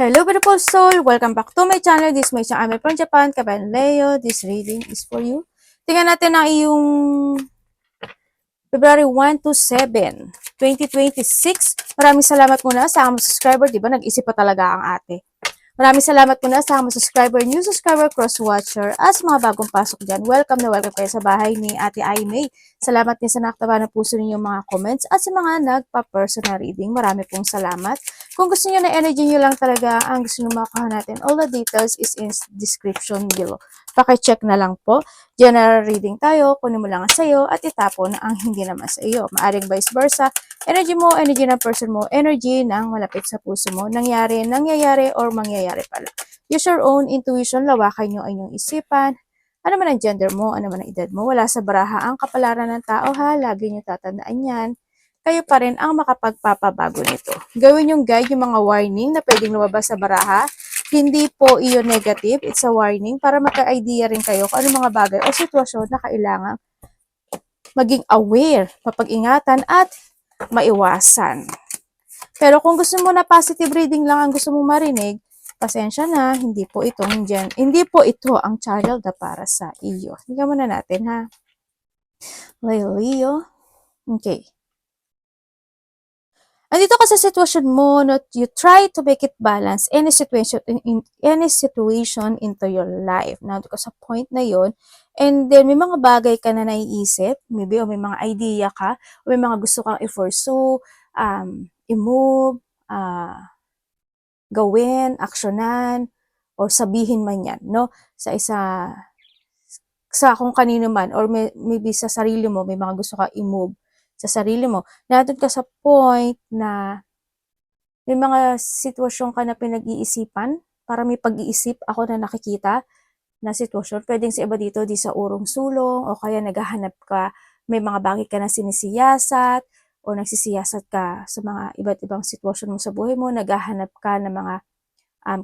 Hello beautiful soul! Welcome back to my channel. This is my channel from Japan, Kaban Leo. This reading is for you. Tingnan natin ang iyong February 1 to 7, 2026. Maraming salamat muna sa aming subscriber. Diba nag-isip pa talaga ang ate. Maraming salamat muna sa mga subscriber, new subscriber, cross-watcher, as mga bagong pasok dyan. Welcome na welcome kayo sa bahay ni Ate Aimee. Salamat din sa nakataba ng puso ninyong mga comments at sa mga nagpa-personal reading. Marami pong salamat. Kung gusto niyo na energy niyo lang talaga, ang gusto niyo makakuha natin, all the details is in description below. Paki-check na lang po. General reading tayo, kunin mo lang ang sa'yo at itapon ang hindi naman sa iyo. Maaring vice versa. Energy mo, energy ng person mo, energy ng malapit sa puso mo, nangyayari, or mangyayari pala. Use your own intuition, lawakan nyo ang inyong isipan. Ano man ang gender mo, ano man ang edad mo, wala sa baraha ang kapalaran ng tao ha, lagi nyo tatandaan yan. Kayo pa rin ang makapagpapabago nito. Gawin yung guide, yung mga warning na pwedeng lumabas sa baraha. Hindi po iyon negative, it's a warning para maka-idea rin kayo kung ano mga bagay o sitwasyon na kailangan maging aware, mapag-ingatan at maiwasan. Pero kung gusto mo na positive reading lang ang gusto mo marinig, pasensya na, hindi po ito ang channel na para sa iyo. Tingnan muna natin ha. Leo. Okay. Andito ka sa sitwasyon mo, no, you try to make it balance any situation into your life. Nandito ka sa point na yon, and then may mga bagay ka na naiisip, maybe, o may mga idea ka, o may mga gusto kang i-pursue, i-move, gawin, aksyonan, or sabihin man yan, no? Sa kung kanino man, or maybe sa sarili mo, may mga gusto ka i-move sa sarili mo. Nandun ka sa point na may mga sitwasyon ka na pinag-iisipan, para may pag-iisip ako na nakikita na sitwasyon. Pwedeng sa iba dito, di sa urong sulong, o kaya naghahanap ka, may mga bagay ka na sinisiyasat, o nagsisiyasat ka sa mga iba't ibang sitwasyon mo sa buhay mo, naghahanap ka ng mga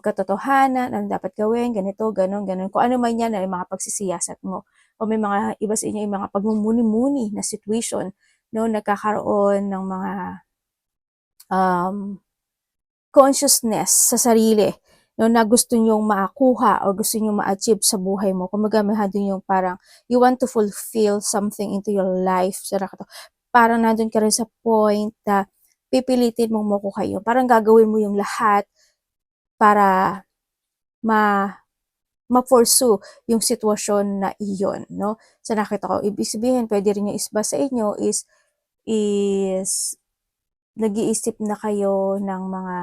katotohanan, ano dapat gawin, ganito, ganon. Kung ano man yan, ay mga pagsisiyasat mo. O may mga iba sa inyo, yung mga pagmumuni-muni na situation, no, nagkakaroon ng mga consciousness sa sarili, no, na gusto nyong makuha o gusto nyong ma-achieve sa buhay mo. Kumaga may handong yung parang you want to fulfill something into your life. Parang nandun ka rin sa point na pipilitin mong makuha yun. Parang gagawin mo yung lahat para ma-pursue yung sitwasyon na iyon, no? Sa nakita ko, ibig sabihin, pwede rin yung isba sa inyo is nag-iisip na kayo ng mga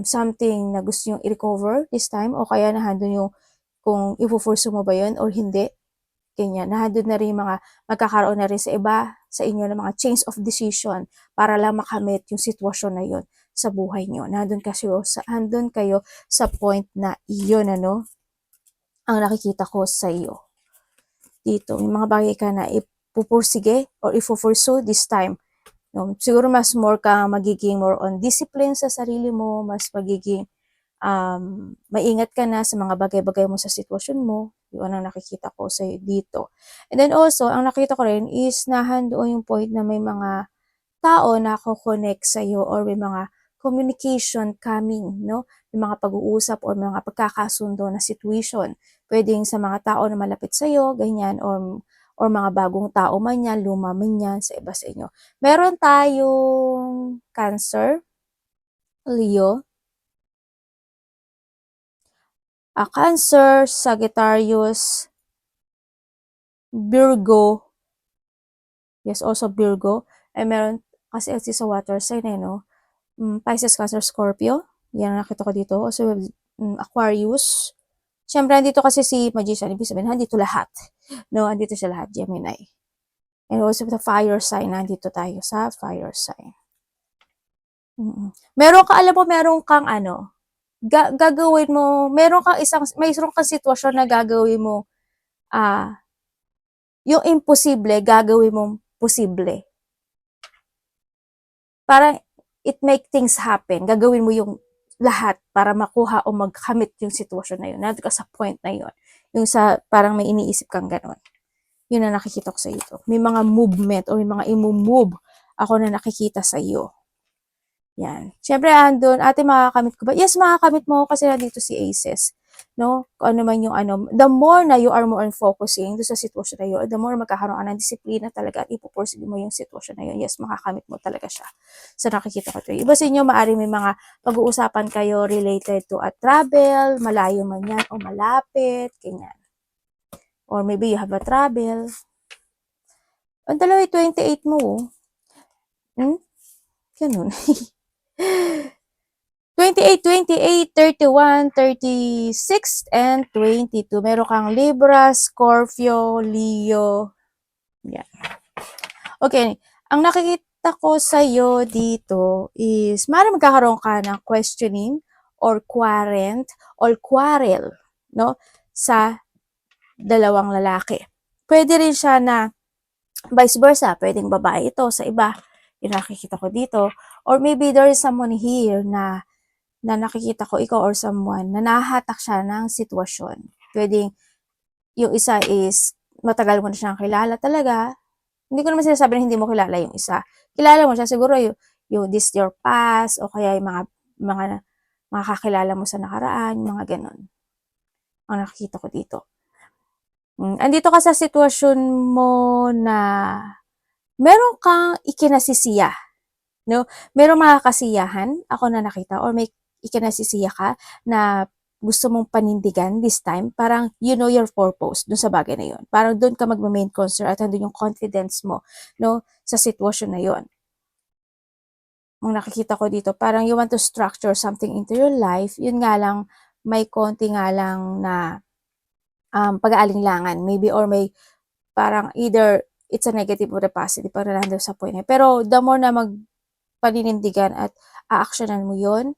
something na gusto nyong i-recover this time, o kaya nahandun yung kung i-pursue mo ba yun or hindi. Ganyan. Nahandun na rin yung mga magkakaroon na rin sa iba sa inyo ng mga change of decision para lang makamit yung sitwasyon na yun sa buhay nyo. Nandun kayo sa point na iyon, ano, ang nakikita ko sa iyo. Dito, may mga bagay ka na ipupursige or ipupursue this time. No? Siguro mas magiging more on discipline sa sarili mo, mas magiging maingat ka na sa mga bagay-bagay mo sa sitwasyon mo. Yun ang nakikita ko sa iyo dito. And then also, ang nakita ko rin is doon yung point na may mga tao na connect sa iyo or may mga communication coming, no? May mga pag-uusap or mga pagkakasundo na situation. Pwedeng sa mga tao na malapit sa iyo, ganyan, or mga bagong tao man yan, luma man yan, sa iba sa inyo. Meron tayong Cancer, Leo, Cancer, Sagittarius, Virgo, yes, also Virgo, ay meron, kasi sa water sign no? Pisces, Cancer, Scorpio, yan ang nakita ko dito. Also, Aquarius, syempre, andito kasi si Magician, ibig sabihin, nandito lahat, no? Andito siya lahat, Gemini. And also, the fire sign, nandito tayo sa fire sign. Meron kang gagawin mo, mayroon kang sitwasyon na gagawin mo, yung imposible, gagawin mong posible. Parang, it make things happen. Gagawin mo yung lahat para makuha o magkamit yung sitwasyon na yun. Nandito ka sa point na yun. Yung parang may iniisip kang ganon. Yun na nakikita ko sa iyo. May mga movement o may mga i-move ako na nakikita sa iyo. Yan. Siyempre, andun, ate, makakamit ko ba? Yes, makakamit mo kasi nandito si Aces. No? Kung ano man yung ano, the more na you are more on focusing doon sa sitwasyon na yun, the more magkakaroon ka ng disiplina talaga at ipupursige mo yung sitwasyon na yun. Yes, makakamit mo talaga siya. So, nakikita ko ito. Iba sa inyo, maaaring may mga pag-uusapan kayo related to a travel, malayo man yan o malapit, ganyan. Or maybe you have a travel. Ang dalawa 28 mo, oh. Ganun. 28, 28, 31, 36, and 22. Meron kang Libra, Scorpio, Leo. Yan. Okay. Ang nakikita ko sa'yo dito is maaaring magkakaroon ka ng questioning or quarrel, no? Sa dalawang lalaki. Pwede rin siya na vice versa. Pwedeng babae ito sa iba. Yung nakikita ko dito. Or maybe there is someone here na nakikita ko ikaw or someone na nahahatak siya ng sitwasyon. Pwedeng yung isa is matagal mo na siyang kilala talaga. Hindi ko naman sinasabi na hindi mo kilala yung isa. Kilala mo siya siguro yung this your past o kaya yung mga kakilala mo sa nakaraan, yung mga ganun. Ang nakikita ko dito. Andito ka sa sitwasyon mo na meron kang ikinasisiya, no? Merong mga kasiyahan ako na nakita or may ikinasisiya ka na gusto mong panindigan this time, parang you know your purpose dun sa bagay na yun. Parang dun ka magma-main concern at andun yung confidence mo, no, sa sitwasyon na yun. Ang nakikita ko dito, parang you want to structure something into your life, yun nga lang, may konti nga lang na pag-aalinlangan, maybe, or may parang either it's a negative or a positive, para nandun sa point na. Pero the more na paninindigan at aaksyonan mo yun,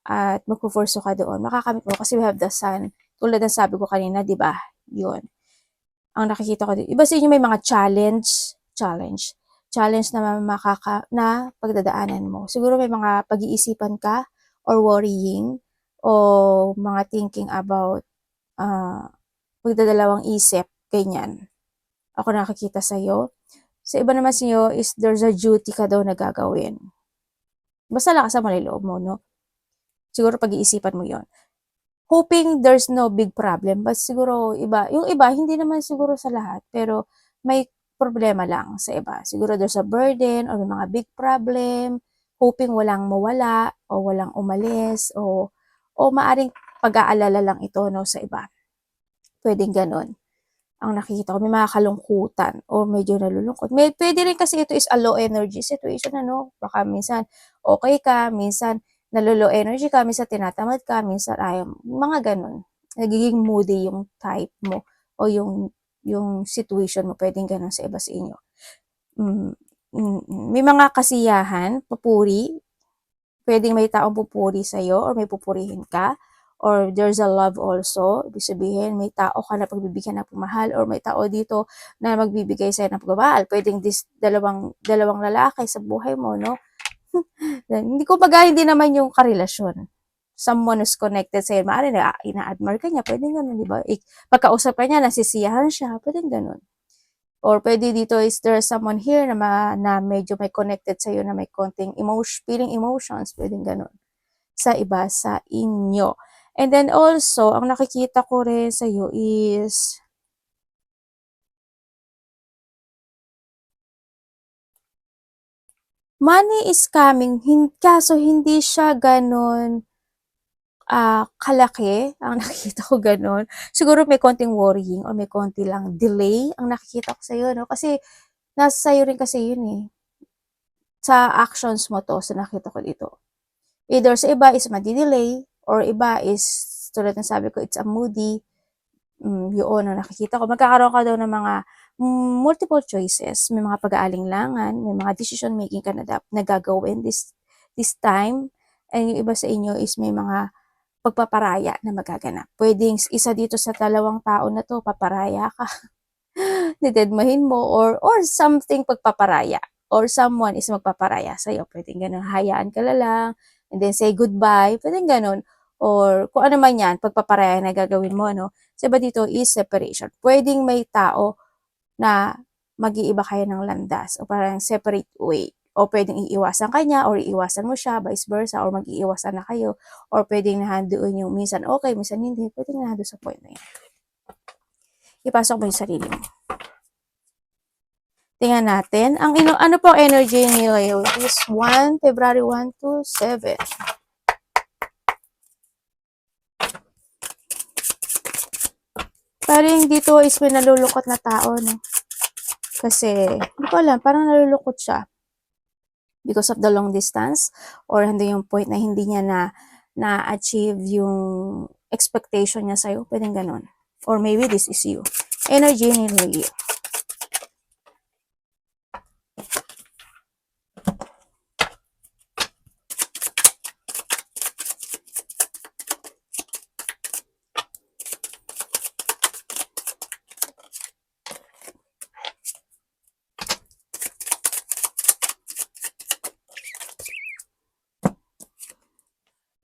at magpo-force ka doon, makakamit mo kasi we have the sun. Tulad ng sabi ko kanina, di ba? Yun. Ang nakikita ko dito. Iba sa inyo may mga challenge na pagdadaanan mo. Siguro may mga pag-iisipan ka or worrying o mga thinking about pagdadalawang isip, ganyan. Ako nakikita sa'yo. Sa iba naman sa inyo is there's a duty ka daw na gagawin. Basta lakas ang maliloob mo, no? Siguro pag-iisipan mo yon. Hoping there's no big problem, but siguro yung iba, hindi naman siguro sa lahat, pero may problema lang sa iba. Siguro there's a burden or may mga big problem, hoping walang mawala o walang umalis o maaring pag-aalala lang ito, no, sa iba. Pwedeng ganon. Ang nakikita ko, may mga kalungkutan o medyo nalulungkot. Pwede rin kasi ito is a low energy situation, ano? Baka minsan okay ka, minsan nalo-low energy ka, minsan tinatamad ka, minsan ayaw, mga ganun. Nagiging moody yung type mo o yung situation mo, pwedeng ganun sa iba sa inyo. May mga kasiyahan, papuri, pwedeng may taong pupuri sa'yo or may pupurihin ka, or there's a love also. Ibig sabihin, may tao ka na pagbibigyan ng pagmahal or may tao dito na magbibigay sa'yo ng pagmamahal. Pwedeng dalawang lalaki sa buhay mo, no? Hindi ko baga, hindi naman yung karelasyon. Someone who's connected sa'yo, maaari na ina-admire ka niya, pwedeng ganun, di ba? Pagkausap ka niya, nasisiyahan siya, pwedeng ganun. Or pwede dito is there someone here na medyo may connected sa'yo na may konting feeling emotions, pwedeng ganun. Sa iba, sa inyo. And then also, ang nakikita ko rin sa'yo is money is coming, kaso hindi siya ganun kalaki. Ang nakikita ko ganun. Siguro may konting worrying or may konti lang delay ang nakikita ko sa'yo, no? Kasi nasa sa'yo rin kasi yun eh. Sa actions mo to, sa nakita ko dito. Either sa iba is madi-delay or iba is, tulad ng sabi ko, it's a moody. Yun ang nakikita ko. Magkakaroon ka daw ng mga multiple choices. May mga pag-aalinlangan, may mga decision making ka na gagawin this time. And yung iba sa inyo is may mga pagpaparaya na magaganap. Pwedeng isa dito sa dalawang tao na to, paparaya ka. Didedmahin mo or something pagpaparaya. Or someone is magpaparaya sa'yo. Pwedeng ganun, hayaan ka lang, and then say goodbye. Pwedeng ganun. Or kung ano man yan, pagpaparaya na gagawin mo, no? Sa iba dito is separation. Pwedeng may tao na mag-iiba kayo ng landas o parang separate way. o pwedeng iiwasan ka niya or iiwasan mo siya, vice versa, or mag-iiwasan na kayo, or pwedeng nahandoon yung minsan okay, minsan hindi, pwedeng nahandoon sa point na yun. Ipasok mo yung sarili mo. Tingnan natin. Ano po energy ni Leo? Is February 1 to 7. Parang dito is may nalulungkot na tao, no? Kasi, hindi ko alam, parang nalulungkot siya. Because of the long distance, or hindi yung point na hindi niya na-achieve yung expectation niya sa'yo. Pwedeng ganun. Or maybe this is you. Energy ni Leo.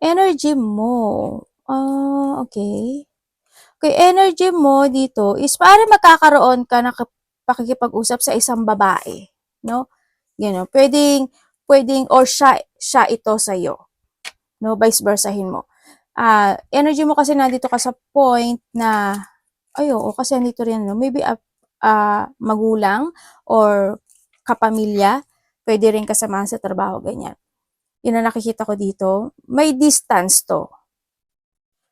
Energy mo. Okay. Okay, energy mo dito is para magkakaroon ka ng pakikipag-usap sa isang babae, no? Gano, pwedeng or siya ito sa iyo, no? Vice versahin mo. Energy mo kasi nandito ka sa point na kasi nandito rin, no? Maybe magulang or kapamilya, pwede rin kasamahan sa trabaho, ganyan. Yun ang nakikita ko dito. May distance to.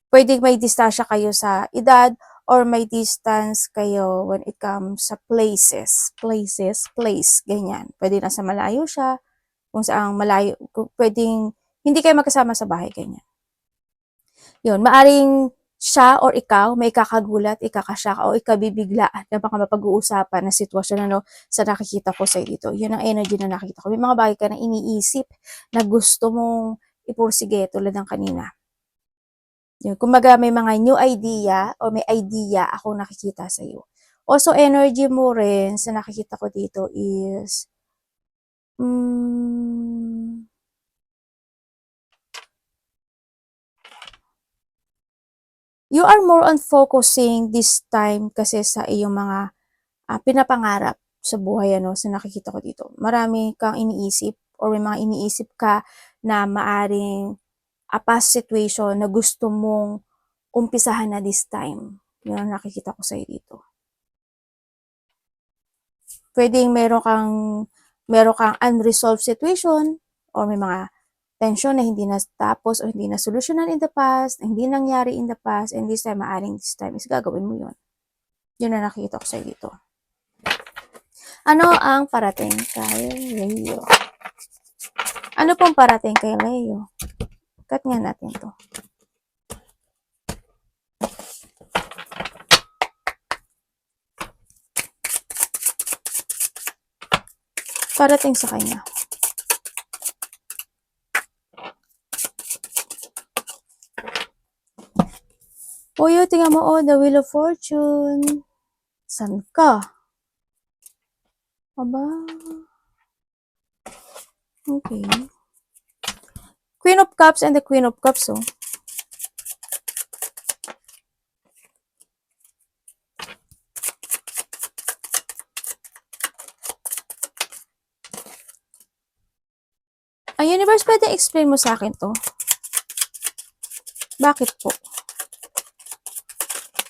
Pwedeng may distansya kayo sa edad or may distance kayo when it comes sa place, ganyan. Pwede nasa malayo siya, kung saan malayo, pwedeng hindi kayo magkasama sa bahay, ganyan. Yun, maaring siya or ikaw may kakagulat, ikakasya o ikabibigla na baka mapag-uusapan na sitwasyon sa nakikita ko sa dito. Yun ang energy na nakikita ko. May mga bagay ka na iniisip na gusto mong ipursige tulad ng kanina. Yun, kumbaga may mga new idea o may idea akong nakikita sa iyo. Also, energy mo rin sa nakikita ko dito is you are more on focusing this time kasi sa iyong mga pinapangarap sa buhay, sa nakikita ko dito. Marami kang iniisip or may mga iniisip ka na maaring past situation na gusto mong umpisahan na this time. Yun ang nakikita ko sa'yo dito. Pwedeng meron kang unresolved situation or may mga tension na hindi natapos o hindi na solusyonan in the past, hindi nangyari in the past, and this time, maaring this time is gagawin mo yun. Yun ang nakikita ko sa'yo dito. Ano ang parating kay Leo? Ano pong parating kay Leo? Cut nga natin to. Parating sa kanya. Tingnan mo, the Wheel of Fortune. San ka? Aba. Okay. Queen of Cups and the Queen of Cups, Ang universe, pwede explain mo sa akin to? Bakit po?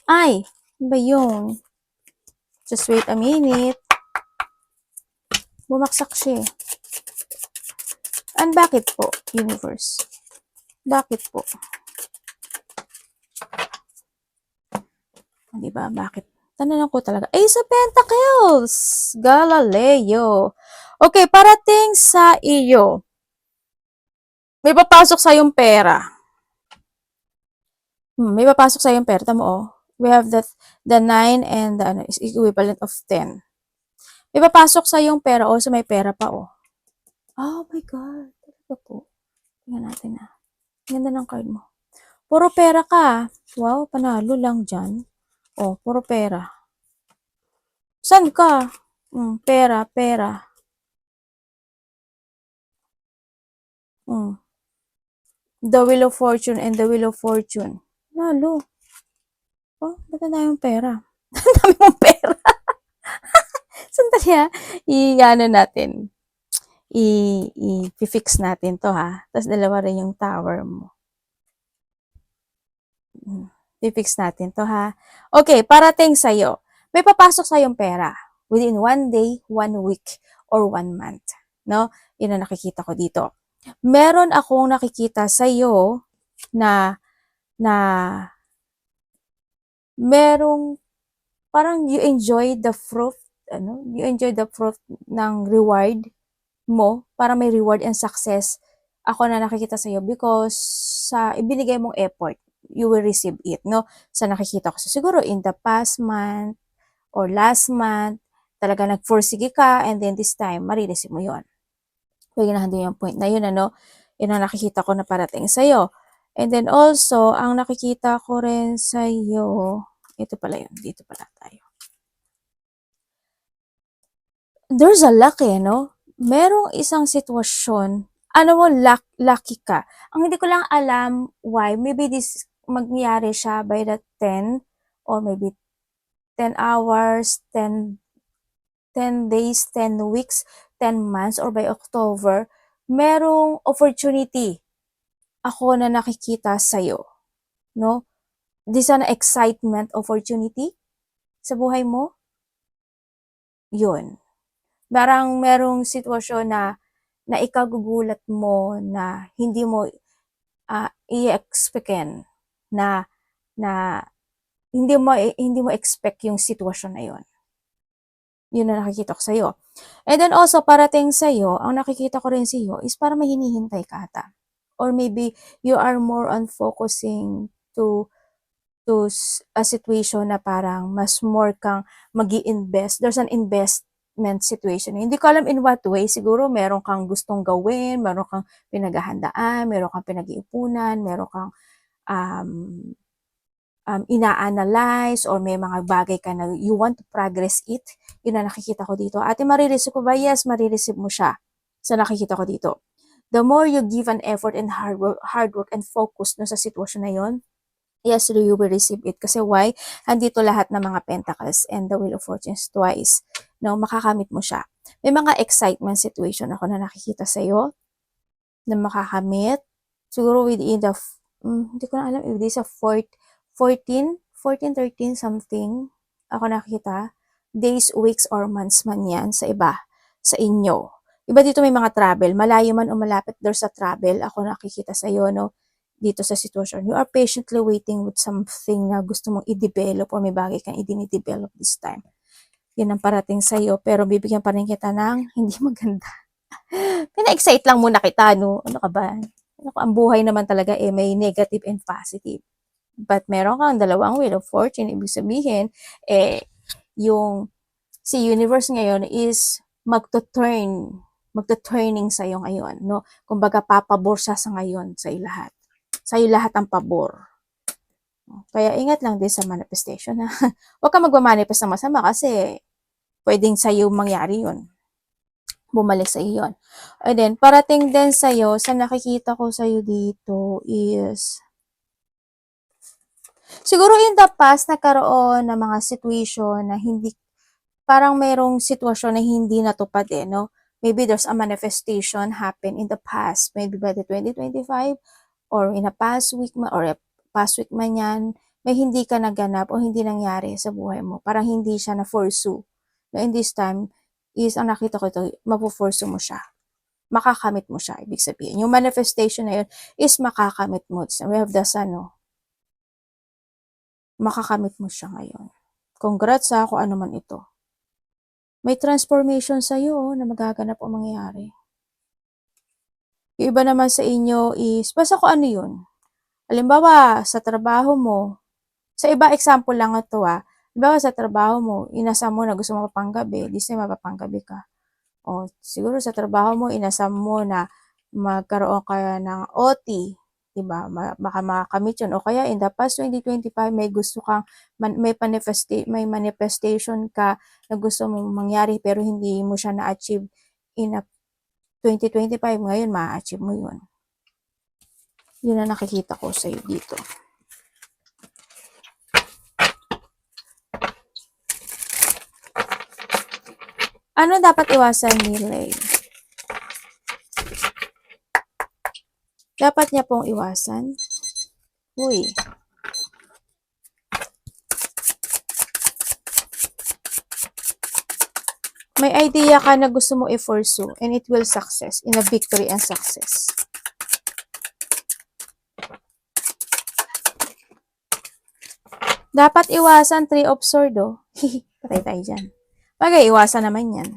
Ay, ba yun? Just wait a minute. Bumaksak siya. And bakit po, universe? Bakit po? Diba? Bakit? Tanong ko talaga. Ace of Pentacles! Galileo. Okay, parating sa iyo. May papasok sa yung pera. May papasok sa yung pera. Tamo, we have the 9 and the is equivalent of 10. May papasok sa yung pera. Also, may pera pa, Oh my God. Talaga po. Tingnan natin, Ganda ng card mo. Puro pera ka. Wow, panalo lang dyan. Puro pera. San ka? Pera. The Wheel of Fortune and the Wheel of Fortune. Lalo. Ba't na yung pera? Ang dami mong pera. Sandali, i-ano natin. i-fix natin to ha. Tapos dalawa rin yung tower mo. I-fix natin to ha. Okay, parating sa'yo. May papasok sa'yong pera within 1 day, 1 week, or 1 month. No? Yun ang nakikita ko dito. Meron akong nakikita sa'yo na merong parang you enjoy the fruit, you enjoy the fruit ng reward mo, para may reward and success ako na nakikita sa iyo because sa ibinigay mong effort, you will receive it, no? Sa nakikita ko. So, siguro in the past month or last month, talaga nagforsige ka and then this time, marireceive mo yon. Pwede na yung point na yun, ano? Yun ang nakikita ko na parating sa iyo. And then also, ang nakikita ko rin sa iyo, ito pala yun, dito pala tayo. There's a luck no? Merong isang sitwasyon, mo, lucky ka. Ang hindi ko lang alam why, maybe this mangyari siya by the 10 or maybe 10 hours, 10 days, 10 weeks, 10 months, or by October, merong opportunity ako na nakikita sa'yo. No? This is an excitement opportunity sa buhay mo. Yun. Parang merong sitwasyon na ikagugulat mo na hindi mo i-expectin na hindi mo expect yung sitwasyon na yun. Yun na nakikita ko sa'yo. And then also, parating sa'yo, ang nakikita ko rin sa'yo is para may hinihintay ka ata. Or maybe you are more on focusing to a situation na parang mas more kang mag-i-invest. There's an investment situation. Hindi ko alam in what way. Siguro meron kang gustong gawin, meron kang pinaghahandaan, meron kang pinag-iipunan, meron kang ina-analyze or may mga bagay ka na you want to progress it. Yun na nakikita ko dito. Ate, marireceive ko ba? Yes, marireceive mo siya. So, nakikita ko dito. The more you give an effort and hard work and focus no, sa sitwasyon na yon, yes, you will receive it. Kasi why? Andito lahat ng mga pentacles and the wheel of fortunes twice. No, makakamit mo siya. May mga excitement situation ako na nakikita sa'yo na makakamit. Siguro within the, hindi ko na alam, if this is a 14, 13 something, ako nakikita. Days, weeks, or months man yan sa iba, sa inyo. Iba dito may mga travel. Malayo man o malapit, there's a travel. Ako nakikita sa'yo, no? Dito sa sitwasyon. You are patiently waiting with something na gusto mong i-develop or may bagay kang i-develop this time. Yan ang parating sa'yo. Pero bibigyan pa rin kita ng hindi maganda. Pina-excite lang muna kita, no? Ano ka ba? Ang buhay naman talaga may negative and positive. But meron kang dalawang wheel of fortune. Ibig sabihin, yung si universe ngayon is magto-turning sa'yo ngayon, no? Kumbaga, papabor siya sa ngayon sa lahat. Sa'yo lahat ang pabor. Kaya ingat lang din sa manifestation, ha? Huwag ka magmamanifest ng masama kasi pwedeng sa'yo mangyari yun. Bumalik sa'yo yun. And then, parating din sa'yo, sa nakikita ko sa'yo dito is, siguro in the past, nagkaroon ng mga situation na hindi, parang mayroong sitwasyon na hindi natupad no? Maybe there's a manifestation happen in the past, maybe by the 2025, or in a past week man, or a past week man yan, may hindi ka naganap o hindi nangyari sa buhay mo. Parang hindi siya na-pursue. No, in this time, is ang nakita ko ito, mapupursue mo siya. Makakamit mo siya, ibig sabihin. Yung manifestation na yun is makakamit mo. We have the sun, no? Makakamit mo siya ngayon. Congrats sa kung ano man ito. May transformation sa iyo na magaganap o mangyayari. Yung iba naman sa inyo is, basta kung ano yun. Halimbawa, sa trabaho mo, sa iba example lang ito halimbawa sa trabaho mo, inasam mo na gusto mo mapanggabi, di sa'yo mapapanggabi ka. O siguro sa trabaho mo, inasam mo na magkaroon ka ng OT, diba? Baka makakamit yun. O kaya in the past 2025, may gusto kang, may manifestation ka na gusto mong mangyari pero hindi mo siya na-achieve in a 2025. Ngayon, ma-achieve mo yun. Yun na nakikita ko sa'yo dito. Ano dapat iwasan, Milay? dapat niya pong iwasan. Uy. May idea ka na gusto mo i-pursue and it will success in a victory and success. Dapat iwasan 3 of Swords, oh. Patay tayo dyan. Bagay, iwasan naman yan.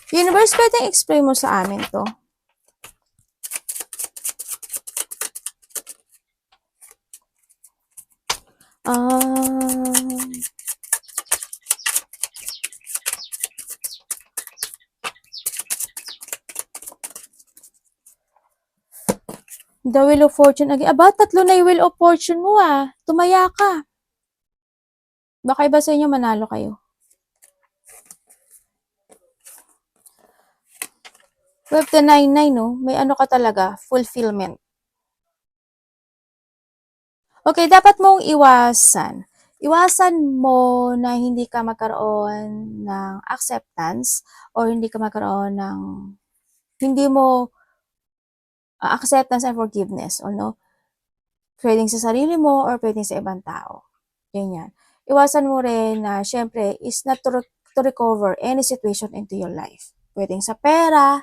Universe, pwedeng explain mo sa amin to. The Wheel of Fortune again. Aba, 3 na yung Wheel of Fortune mo ah. Tumaya ka. Baka iba sa inyo manalo kayo. With the 9-9, no? May ano ka talaga, fulfillment. Okay, dapat mong iwasan. Iwasan mo na hindi ka magkaroon ng acceptance or hindi ka magkaroon ng hindi mo acceptance and forgiveness, or no? Pwedeng sa sarili mo or pwedeng sa ibang tao. Ganyan. Iwasan mo rin na, syempre, is not to recover any situation into your life. Pwedeng sa pera,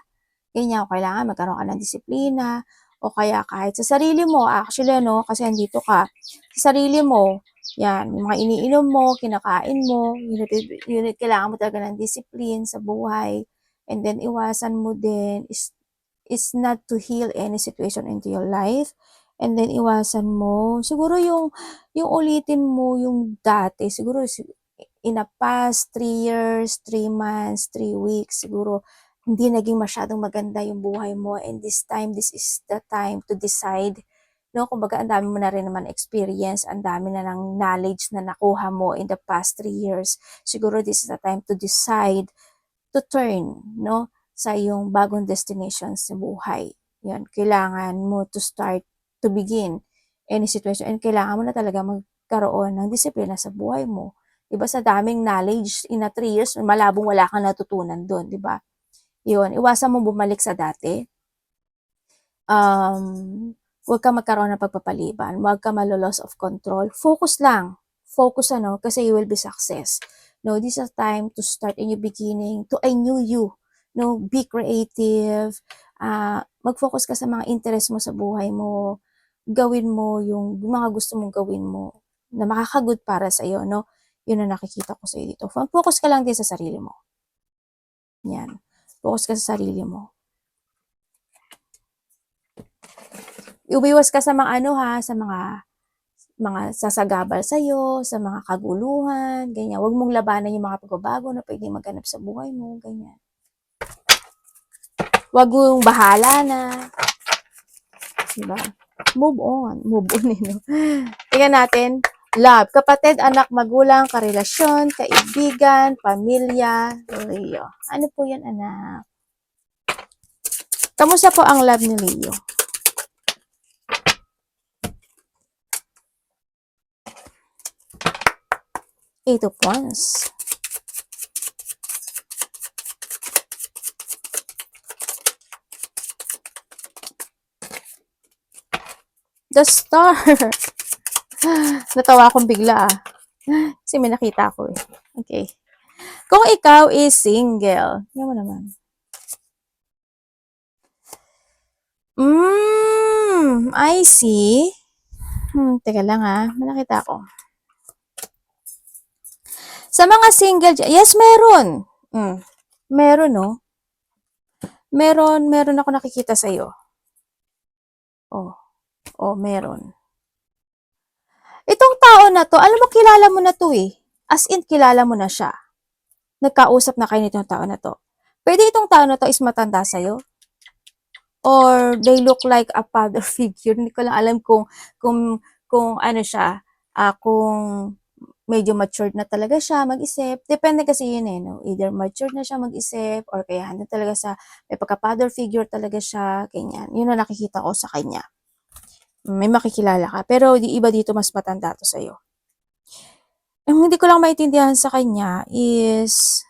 ganyan, kailangan magkaroon ka ng disiplina, o kaya kahit sa sarili mo, actually, no, kasi andito ka, sa sarili mo, yan, yung mga iniinom mo, kinakain mo, kailangan mo talaga ng discipline sa buhay, and then iwasan mo din is not to heal any situation into your life, and then iwasan mo, siguro yung ulitin mo yung dati, siguro in the past 3 years, 3 months, 3 weeks, siguro hindi naging masyadong maganda yung buhay mo, and this is the time to decide, no? Kumbaga, ang dami mo na rin naman experience, ang dami na ng knowledge na nakuha mo in the past 3 years. Siguro this is the time to decide to turn, no? Sa iyong bagong destination sa buhay. Yan, kailangan mo to start, to begin any situation, and kailangan mo na talaga magkaroon ng disiplina sa buhay mo. Diba, sa daming knowledge in a 3 years, malabong wala kang natutunan doon, diba? Yun, iwasan mo bumalik sa dati. Huwag ka magkaroon ng pagpapaliban, huwag ka malo-loss of control. Focus lang. Focus, kasi you will be success. No, this is a time to start a new beginning, to a new you. No, be creative. Mag-focus ka sa mga interest mo sa buhay mo. Gawin mo yung mga gusto mong gawin mo na makakagood para sa iyo, no? Yun ang nakikita ko sa iyo dito. Focus ka lang din sa sarili mo. Yan. Focus ka sa sarili mo. Umiwas ka sa mga sa mga sasagabal sa'yo, sa mga kaguluhan, ganyan. Huwag mong labanan yung mga pagbabago na pwedeng maganap sa buhay mo, ganyan. Huwag mong bahala na. Diba? Move on, no? Tingnan natin. Love, kapatid, anak, magulang, karelasyon, kaibigan, pamilya, Leo. Ano po yan, anak? Kamusta po ang love ni Leo? Eight of Wands. The Star. Natawa akong bigla kasi may nakita ako eh. Okay. Kung ikaw is single, yan mo naman. I see. Teka lang may nakita ako. Sa mga single, yes, meron. Meron, no? Meron ako nakikita sa'yo. Meron. Itong tao na to, alam mo, kilala mo na to eh. As in, kilala mo na siya. Nagkausap na kayo nitong tao na to. Pwede itong tao na to is matanda sa'yo? Or they look like a father figure. Hindi ko lang alam kung ano siya, kung medyo matured na talaga siya mag-isip. Depende kasi yun eh, no? Either matured na siya mag-isip, or kaya ano talaga sa, may pagka-father figure talaga siya, ganyan. Yun ang nakikita ko sa kanya. May makikilala ka. Pero di iba dito, mas matanda to sa'yo. Ang hindi ko lang maintindihan sa kanya is,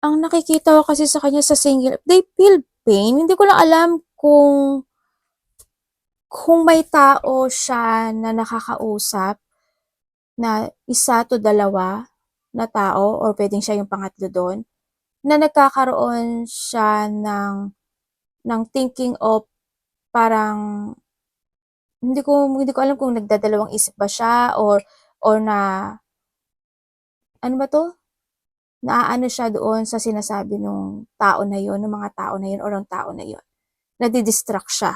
Ang nakikita ko kasi sa kanya sa single, they feel pain. Hindi ko lang alam kung may tao siya na nakakausap na isa to dalawa na tao or pwedeng siya yung pangatlo doon na nagkakaroon siya ng thinking of parang hindi ko alam kung nagdadalawang isip ba siya or na ano ba 'to? Naaano siya doon sa sinasabi nung tao na yun, nung mga tao na yun or nung tao na yun. Nadi-distract siya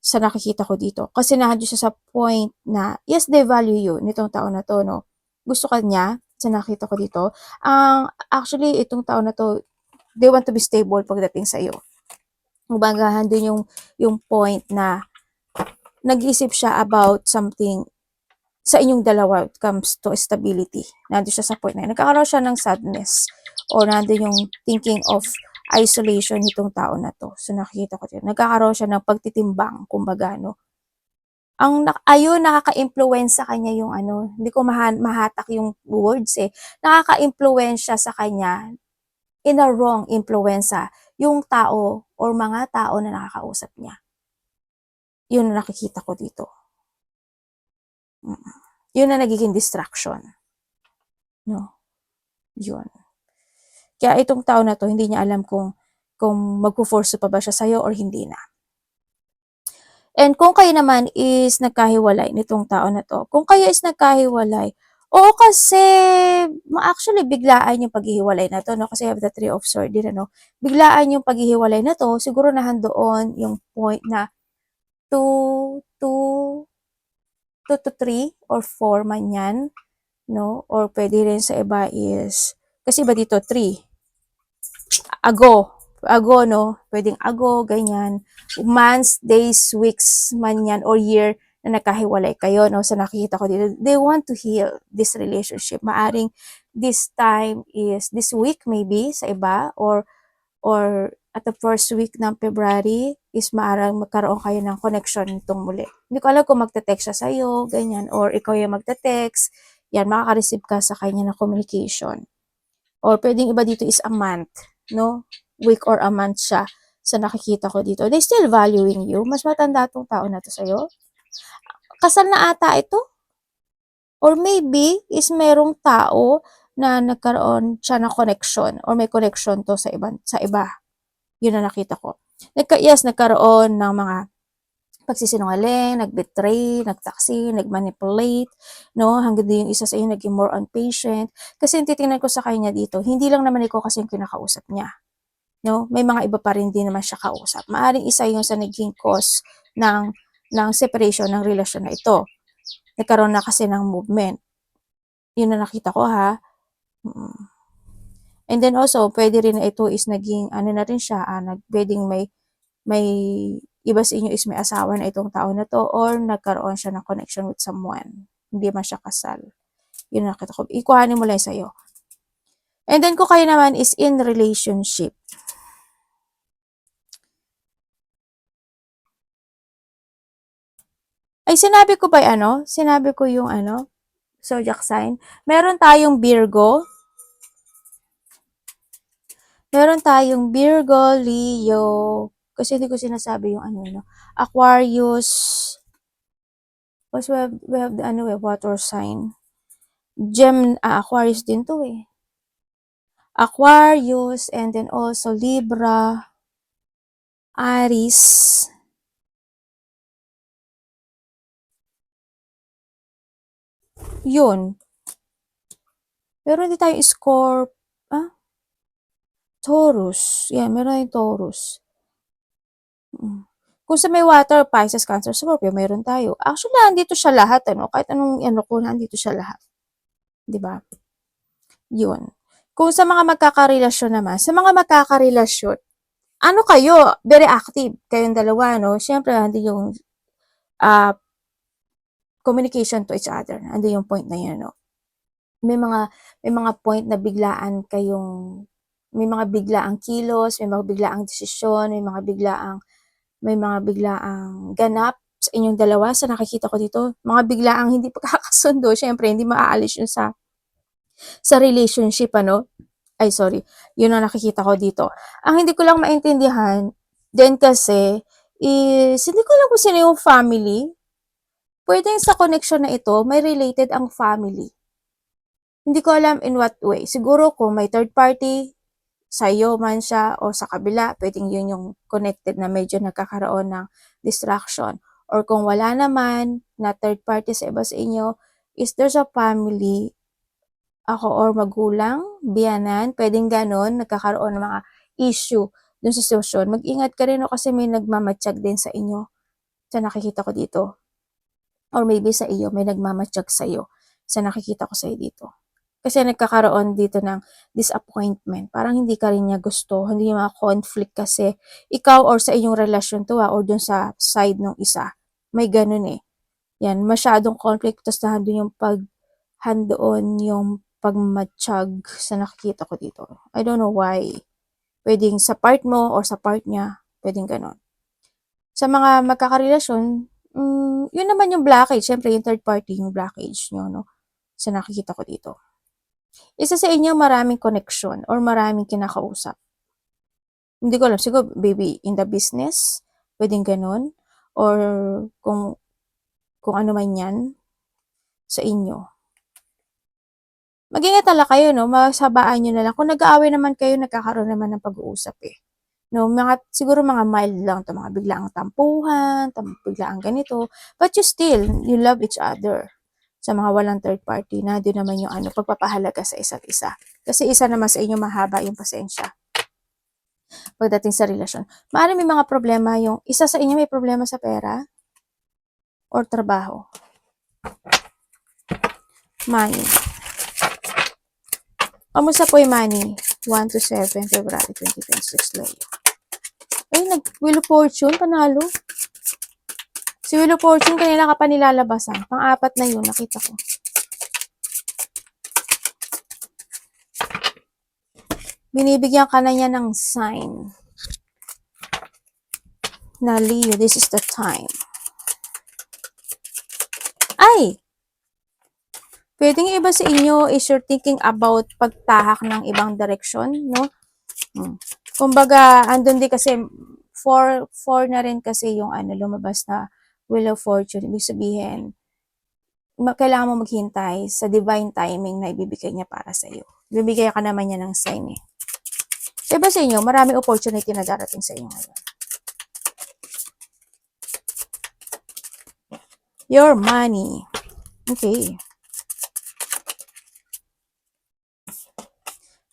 sa nakikita ko dito. Kasi nandiyan siya sa point na, yes, they value you nitong tao na to, no? Gusto ka niya, sa nakita ko dito. Actually, itong tao na to, they want to be stable pagdating sa iyo. Kumbaga, doon yung point na nag-iisip siya about something sa inyong dalawa when it comes to stability. Nandun siya sa point na yun. Nagkakaroon siya ng sadness or nandun yung thinking of isolation nitong tao na to. So nakikita ko dito. Nagkakaroon siya ng pagtitimbang, kumbaga, no? Ayun, nakaka-influence sa kanya yung ano, hindi ko mahatak yung words eh. Nakaka-influence siya sa kanya in a wrong influenza yung tao or mga tao na nakakausap niya. Yun ang nakikita ko dito. Yun na nagiging distraction. No? Yun. Kaya itong tao na to, hindi niya alam kung magpo-force pa ba siya sa'yo or hindi na. And kung kayo naman is nagkahiwalay nitong tao na to, kung kayo is nagkahiwalay, oo kasi, actually, biglaan yung paghihiwalay na to, no? Kasi I have the 3 of Swords din, ano? Biglaan yung paghihiwalay na to, siguro doon yung point na 2 to 3 or 4 man yan, no? Or pwede rin sa iba is, kasi iba dito, 3. Ago, no? Pwedeng ago, ganyan. Months, days, weeks man yan, or year na nagkahiwalay kayo, no? So nakikita ko dito, they want to heal this relationship. Maaring this time is this week maybe sa iba, or at the first week ng February is maaaring magkaroon kayo ng connection nitong muli. Hindi ko alam kung magte-text siya sa'yo, ganyan, or ikaw yung magte-text, yan, makaka-receive ka sa kanya ng communication. Or pwedeng iba dito is a month, no? Week or a month siya sa nakikita ko dito. They still valuing you. Mas matanda tong tao na to sa'yo. Kasal na ata ito. Or maybe is merong tao na nagkaroon siya ng connection or may connection to sa iba. Yun na nakita ko. Yes, nagkaroon ng mga pagsisinungaling, nag-betray, nagtaksi, nag-manipulate, no? Hanggang din yung isa sa inyo naging more impatient. Kasi titingnan ko sa kanya dito, hindi lang naman ikaw kasi yung kinakausap niya. No? May mga iba pa rin din naman siya kausap. Maaring isa yung sa naging cause ng separation ng relasyon na ito. Nagkaroon na kasi ng movement. Yun na nakita ko, ha? And then also, pwede rin na ito is naging, ano na rin siya, pwedeng may iba sa inyo is may asawa na itong tao na to or nagkaroon siya ng connection with someone. Hindi man siya kasal. Yun na nakita ko. Ikuhanin mo lang sa'yo. And then kung kayo naman is in relationship. Ay, sinabi ko ba ano? Sinabi ko yung ano? Zodiac sign. Meron tayong Virgo. Meron tayong Virgo, Leo. Kasi hindi ko sinasabi yung ano, no? Aquarius. Because we have the ano, water sign. Aquarius din to eh. Aquarius, and then also Libra, Aries. Yun. Pero hindi tayo Taurus. Yan, meron tayong Taurus. Kung sa may water, Pisces, Cancer, Scorpio, meron tayo. Actually, nandito siya lahat, ano? Kahit anong ano ko, nandito siya lahat. 'Di ba? Yun. Kung sa mga magkakarelasyon naman, ano kayo? Very active kayong dalawa, no? Siyempre, hindi yung communication to each other. Hindi yung point na yun, no? May mga point na may mga biglaang kilos, may mga biglaang desisyon, may mga biglaang ganap sa inyong dalawa sa nakikita ko dito. Mga biglaang hindi pagkakasundo, syempre hindi maaalis yun sa relationship, ano? Ay, sorry. Yun ang nakikita ko dito. Ang hindi ko lang maintindihan, din kasi, is, hindi ko alam kung sino yung family. Pwedeng sa connection na ito, may related ang family. Hindi ko alam in what way. Siguro kung may third party, sa iyo man siya o sa kabila, pwedeng yun yung connected na medyo nagkakaroon ng distraction. Or kung wala naman na third party sa iba sa inyo, is there's a family, ako or magulang, biyanan, pwedeng ganon, nagkakaroon ng mga issue dun sa sitwasyon. Mag-ingat ka rin o kasi may nagmamatsyag din sa inyo. Sa nakikita ko dito. Or maybe sa iyo, may nagmamatsyag sa iyo. Sa nakikita ko sa iyo dito. Kasi nagkakaroon dito ng disappointment. Parang hindi ka rin niya gusto, hindi niya mga conflict kasi ikaw or sa iyong relasyon to or dun sa side ng isa. May ganun eh. Yan, masyadong conflict, tapos nandun yung handoon yung pagmatsyag sa nakikita ko dito. I don't know why. Pwedeng sa part mo or sa part niya, pwedeng ganun. Sa mga magkakarelasyon, yun naman yung blockage. Siyempre, yung third party, yung blockage nyo, no? Sa nakikita ko dito. Isa sa inyo maraming connection or maraming kinakausap. Hindi ko alam, siguro maybe in the business, pwedeng ganun. Or kung ano man yan sa inyo. Mag-ingat talaga kayo, no? Masabaan nyo na lang. Kung nag-aaway naman kayo, nagkakaroon naman ng pag-uusap eh. No, siguro mga mild lang to, mga biglaang tampuhan, biglaang ganito. But you love each other. Sa mga walang third party na doon naman yung pagpapahalaga sa isa't isa. Kasi isa naman sa inyo mahaba yung pasensya pagdating sa relasyon. Maaaring may mga problema yung isa sa inyo may problema sa pera or trabaho. Money. Kamusta po yung money? 1 to 7 February 2026 Leo. Ay, Wheel of Fortune, panalo. Si Wheel of Fortune, kanina ka pa nilalabasan. Pang-apat na yun, nakita ko. Binibigyan ka na niya ng sign. Na Leo, this is the time. Ay! Pwedeng iba sa inyo is you're thinking about pagtahak ng ibang direksyon, no? Kumbaga, andun din kasi, 4 na rin kasi yung lumabas na Wheel of Fortune. Ibig sabihin, kailangan mo maghintay sa divine timing na ibibigay niya para sa iyo. Ibibigay ka naman niya ng sign eh. So, iba sa inyo, maraming opportunity na darating sa inyo ngayon. Your money. Okay.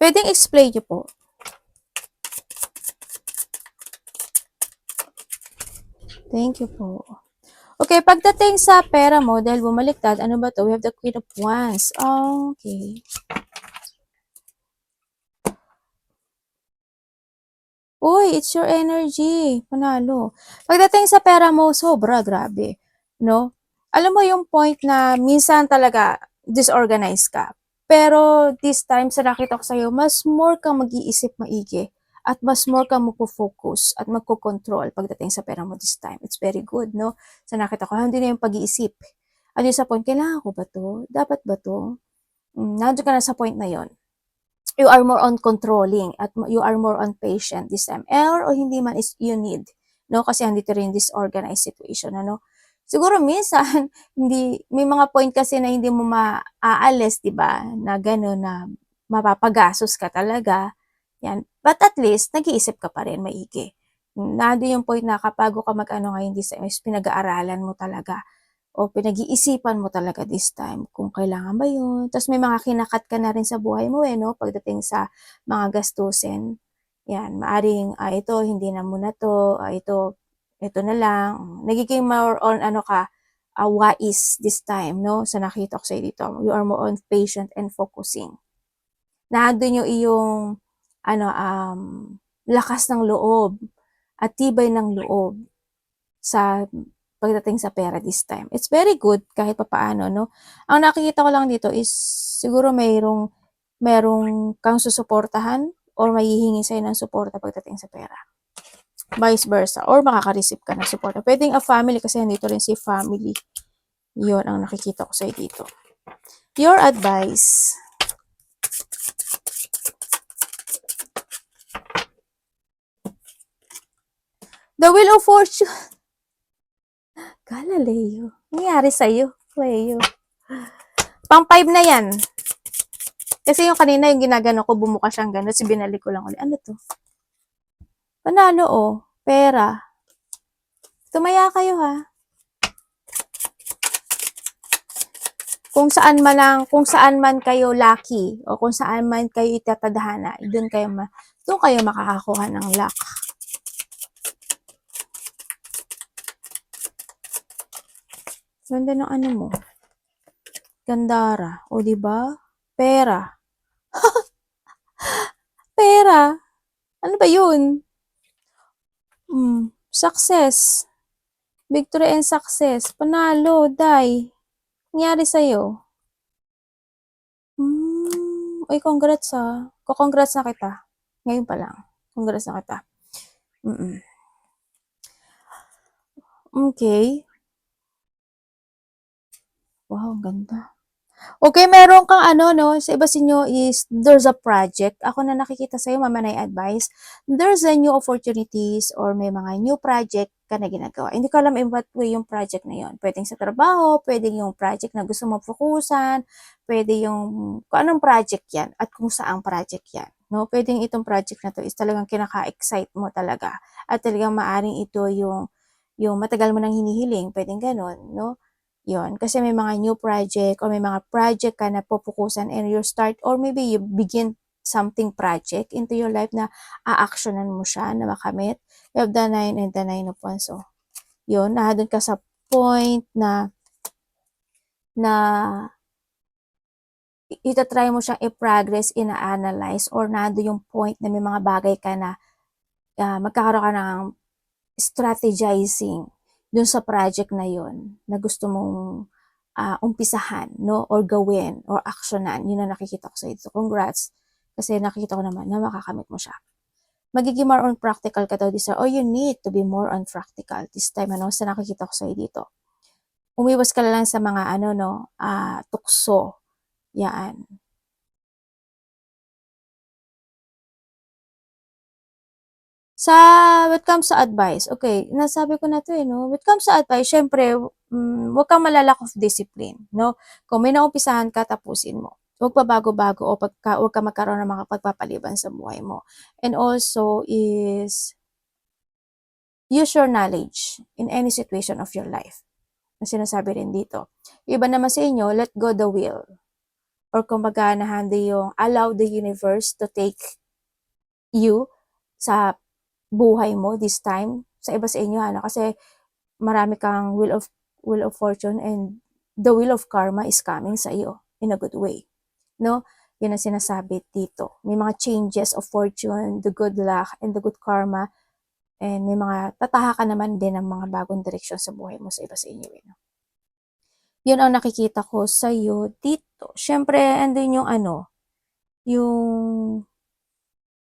Pwedeng explain niyo po. Thank you po. Okay, pagdating sa pera mo, dahil bumaliktad, ano ba to? We have the Queen of Wands. Oh, okay. Uy, it's your energy. Panalo. Pagdating sa pera mo, sobra, grabe. No? Alam mo yung point na minsan talaga disorganized ka. Pero this time, sa nakita ko sa'yo, mas more kang mag-iisip maigi at mas more kang magpo-focus at magko-control pagdating sa pera mo this time. It's very good, no? Sa nakita ko, hindi na yung pag-iisip. Ano yung sa point, kailangan ko ba to? Dapat ba to? Nandiyo ka na sa point na yon. You are more on controlling at you are more on patient this time. Or hindi man is you need, no? Kasi andito rin disorganized situation, ano? Siguro minsan, hindi, may mga point kasi na hindi mo maaalis, di ba? Na gano'n na mapapagasos ka talaga. Yan. But at least, nag-iisip ka pa rin maigi. Nado yung point na kapag ka mag-ano ngayon, pinag-aaralan mo talaga o pinag-iisipan mo talaga this time kung kailangan ba yun. Tapos may mga kinakat ka na rin sa buhay mo no? Pagdating sa mga gastusin. Yan, maaring ito, hindi na muna to, ito na lang. Nagiging more on wise this time, no? Sa nakita ko sa'yo dito. You are more on patient and focusing. Nandun yung iyong lakas ng loob at tibay ng loob sa pagdating sa pera this time. It's very good kahit papaano, no? Ang nakikita ko lang dito is siguro merong kang susuportahan or mahihingi sa'yo ng suporta pagdating sa pera. Vice versa. Or makaka-receive ka ng suporta. Pwedeng a family kasi nandito rin si family. Yun ang nakikita ko sa'yo dito. Your advice. The Wheel of Fortune. Galileo. Nangyari sa'yo, Leo. Pang 5 na yan. Kasi yung kanina yung ginagano ko, bumuka siyang gano'n. So, binalik ko lang ulit. Ano to? Panalo, oh. Pera. Tumaya kayo, ha. Kung saan man kayo lucky, o kung saan man kayo itatadhana, doon kayo makakakuha ng luck. Ganda ng ano mo. Gandara. O, diba? Pera. Pera. Ano ba yun? Success. Victory and success. Panalo, die. Nangyari sa'yo. Uy, congrats ha. Congrats na kita. Ngayon pa lang. Congrats na kita. Okay. Wow, ganda. Okay, meron kang ano, no, sa iba sa inyo is, there's a project. Ako na nakikita sa'yo, mama na advice. There's a new opportunities or may mga new project ka na ginagawa. Hindi ko alam in what way yung project na yon. Pwedeng sa trabaho, pwedeng yung project na gusto mo fokusan, pwede yung kung anong project yan at kung saang project yan. No? Pwedeng itong project na to is talagang kinaka-excite mo talaga at talagang maaring ito yung matagal mo nang hinihiling, pwedeng ganun, no? Yon, kasi may mga new project or may mga project ka na pupukusan and you start or maybe you begin something project into your life na a-actionan mo siya na makamit. You have the 9 and the 9 of Wands. So, yun, nahadun ka sa point na itatry mo siyang i-progress, ina-analyze, or nado yung point na may mga bagay ka na magkakaroon ka ng strategizing dun sa project na yon na gusto mong umpisahan, no? Or gawin, or actionan. Yun na nakikita ko sa ito. Congrats. Kasi nakikita ko naman na makakamit mo siya. Magiging more on practical ka daw this or you need to be more on practical this time, ano? Sa nakikita ko sa dito. Umiwas ka lang sa mga, tukso. Yan. Sa when it comes sa advice, okay, nasabi ko na to no? When it comes sa advice, syempre, huwag kang malalack of discipline, no? Kung may naumpisahan ka, tapusin mo. Huwag pa bago-bago o huwag ka magkaroon ng mga pagpapaliban sa buhay mo. And also is, use your knowledge in any situation of your life. Na sinasabi rin dito. Iba naman sa inyo, let go the will. Or kumbaga, nahandi yung allow the universe to take you sa buhay mo this time. Sa iba sa inyo, kasi marami kang wheel of fortune and the wheel of karma is coming sa iyo in a good way. No? Yun ang sinasabi dito. May mga changes of fortune, the good luck, and the good karma, and may mga tataha ka naman din ng mga bagong direksyon sa buhay mo sa iba sa inyo. No? Yun ang nakikita ko sa iyo dito. Syempre, andun yung yung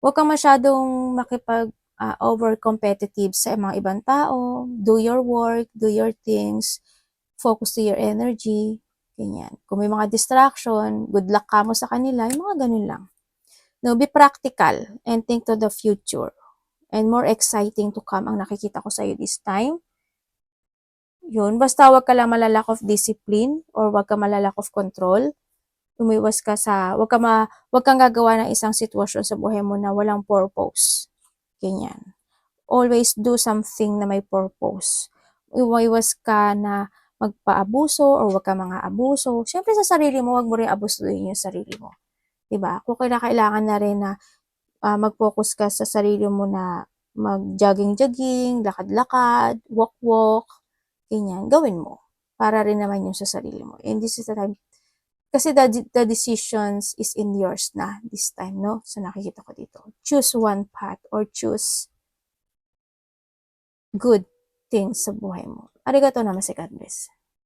huwag kang masyadong over competitive sa mga ibang tao. Do your work, do your things, focus to your energy, ganyan. Kung may mga distraction, good luck ka mo sa kanila, yung mga ganun lang. No, be practical and think to the future. And more exciting to come ang nakikita ko sa iyo this time. Yun, basta wag ka lang malalack of discipline or wag ka malalack of control. Umiwas ka wag kang gagawa ng isang sitwasyon sa buhay mo na walang purpose. Ganyan. Always do something na may purpose. Iwas ka na magpaabuso or wag ka mga abuso. Siyempre sa sarili mo, wag mo rin abusuin yung sarili mo. Diba? Kung kailangan na rin na mag-focus ka sa sarili mo na mag-jogging-jogging, lakad-lakad, walk-walk, ganyan, gawin mo. Para rin naman yung sa sarili mo. And this is the time kasi the decisions is in yours na this time, no? So, nakikita ko dito. Choose one path or choose good things sa buhay mo. Arigato namaste, God bless.